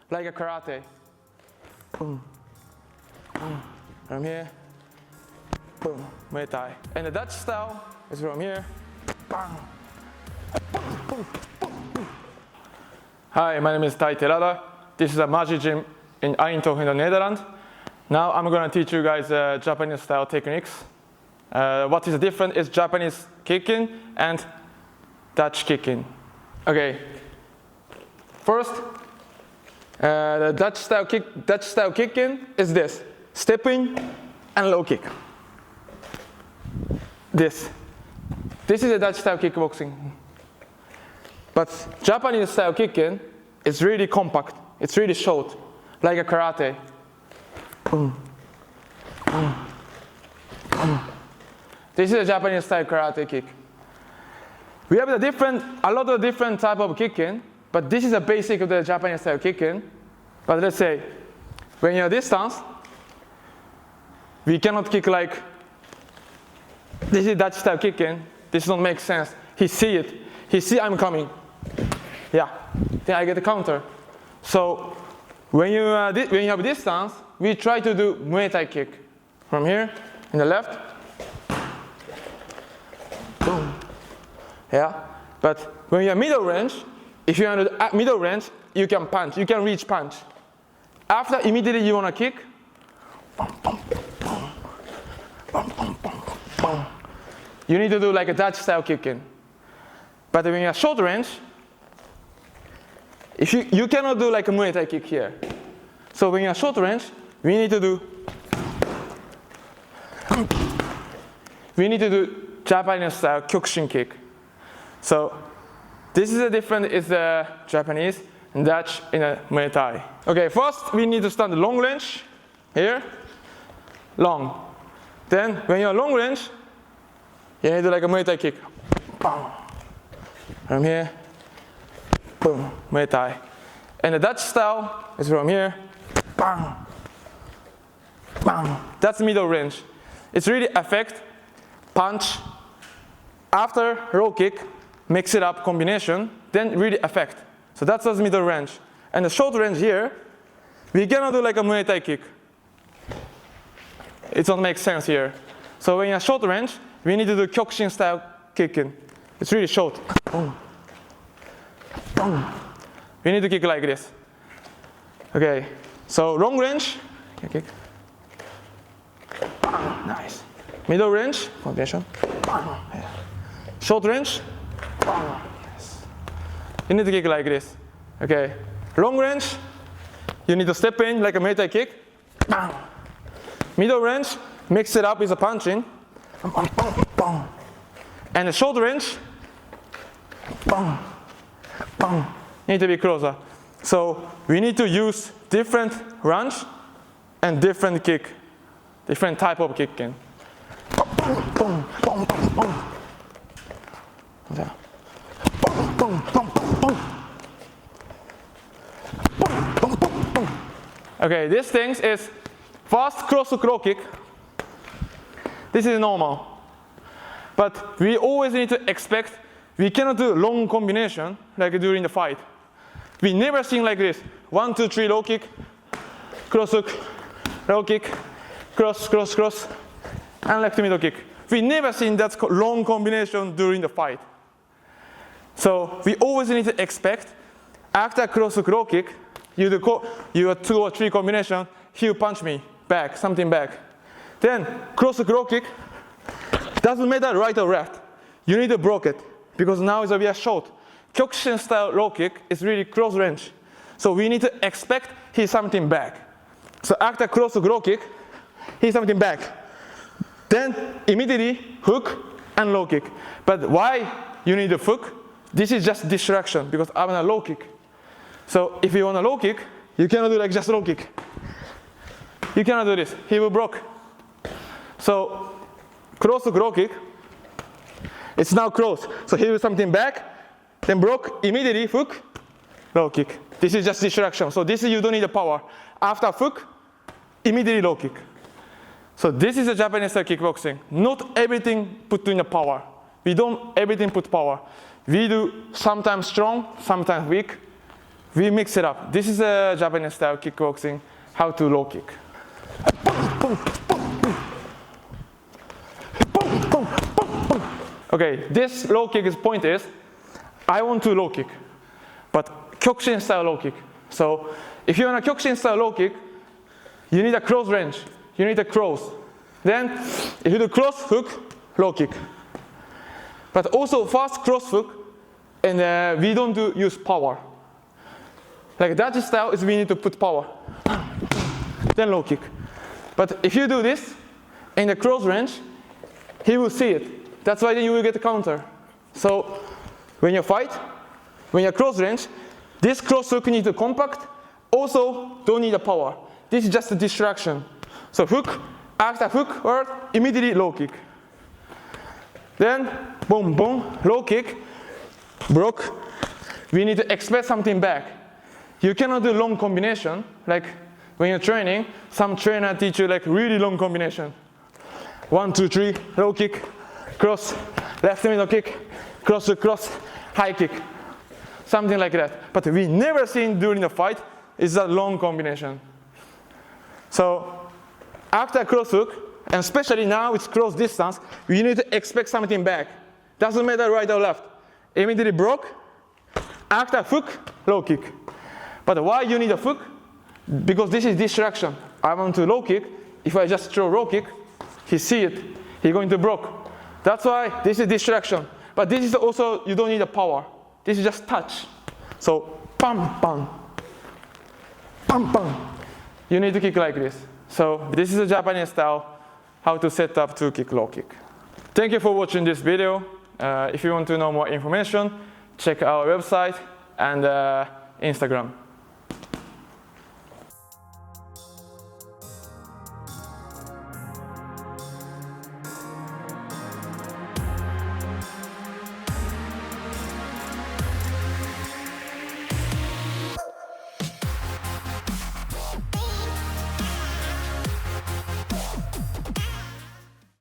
like a karate. Boom, boom. From here, boom, Muay Thai. And the Dutch style is from here, bang, boom, boom, boom, boom. Hi, my name is Tai Terada. This is a magic gym in Eindhoven, in the Netherlands. Now I'm going to teach you guys Japanese style techniques. What is different is Japanese kicking and Dutch kicking. Okay. First, the Dutch style kicking is this: stepping and low kick. This is a Dutch style kickboxing. But Japanese style kicking is really compact. It's really short, like a karate. Boom, boom, boom. This is a Japanese style karate kick. We have a lot of different type of kicking, but this is a basic of the Japanese style kicking. But let's say, when you're distance, we cannot kick like, this is Dutch style kicking. This don't make sense. He see it. He see I'm coming. Yeah, then I get a counter. So when you have distance, we try to do Muay Thai kick. From here, in the left. Boom. Yeah, but when you're middle range, if you're in the middle range, you can punch. You can reach punch. After, immediately you want to kick. Boom, boom, boom, boom, boom, boom, boom. You need to do like a Dutch style kicking. But when you're short range, if you cannot do like a Muay Thai kick here. So when you're short range, we need to do Japanese style Kyokushin kick. So this is a different, it's the Japanese and Dutch in a Muay Thai. Okay, first we need to stand long range, here, long. Then when you're long range, you need to do like a Muay Thai kick. Bang. From here, boom, Muay Thai. And the Dutch style is from here, bang, bang. That's middle range. It's really affect, punch, after row kick, mix it up combination, then really affect. So that's the middle range. And the short range here, we cannot do like a Muay Thai kick. It don't make sense here. So when you're short range, we need to do Kyokushin style kicking. It's really short. Boom. Boom. We need to kick like this. Okay, so long range, kick. Nice. Middle range, combination. Short range. Yes. You need to kick like this. Okay. Long range, you need to step in like a Muay Thai kick. Middle range, mix it up with a punching. And the short range, need to be closer. So we need to use different range and different kick, different type of kicking. Yeah. Okay, this thing is fast cross to crow kick. This is normal. But we always need to expect, we cannot do long combination like during the fight. We never sing like this. 1, 2, 3, low kick, cross hook, low kick, cross, cross, cross, and left middle kick. We never seen that long combination during the fight. So we always need to expect, after cross hook, low kick, you do 2 or 3 combination, he'll punch me back, something back. Then cross hook, low kick, doesn't matter right or left. You need to block it, because now we are short. Kyokushin style low kick is really close range. So we need to expect he's something back. So after cross hook, low kick, he's something back. Then immediately hook and low kick. But why you need a hook? This is just distraction, because I want a low kick. So if you want a low kick, you cannot do like just low kick. You cannot do this. He will block. So cross hook, low kick. It's now close. So he will something back, then block, immediately hook, low kick. This is just distraction. So this is, you don't need the power. After hook, immediately low kick. So this is a Japanese style kickboxing. Not everything put in the power. We don't everything put power. We do sometimes strong, sometimes weak. we mix it up. This is a Japanese style kickboxing, how to low kick. Okay, this low kick's point is, I want to low kick, but Kyokushin style low kick. So if you want a Kyokushin style low kick, you need a close range. You need a cross. Then if you do cross hook, low kick. But also fast cross hook, and we don't use power. Like that style is we need to put power. Then low kick. But if you do this in the cross range, he will see it. That's why then you will get a counter. So when you fight, when you're cross range, this cross hook needs to compact. Also, don't need a power. This is just a distraction. So hook, after hook, or immediately low kick. Then boom, boom, low kick, broke. We need to expect something back. You cannot do long combination. Like when you're training, some trainer teach you like really long combination. 1, 2, 3, low kick, cross, left middle kick, cross to cross, high kick. Something like that. But we never seen during the fight is a long combination. So after cross hook, and especially now it's cross distance, we need to expect something back. Doesn't matter right or left. Immediately broke, after hook, low kick. But why you need a hook? Because this is distraction. I want to low kick. If I just throw low kick, he see it. He's going to broke. That's why this is distraction. But this is also, you don't need a power. This is just touch. So, pam, pam. Pam, pam. You need to kick like this. So, this is a Japanese style, how to set up to kick low kick. Thank you for watching this video. If you want to know more information, check our website and Instagram.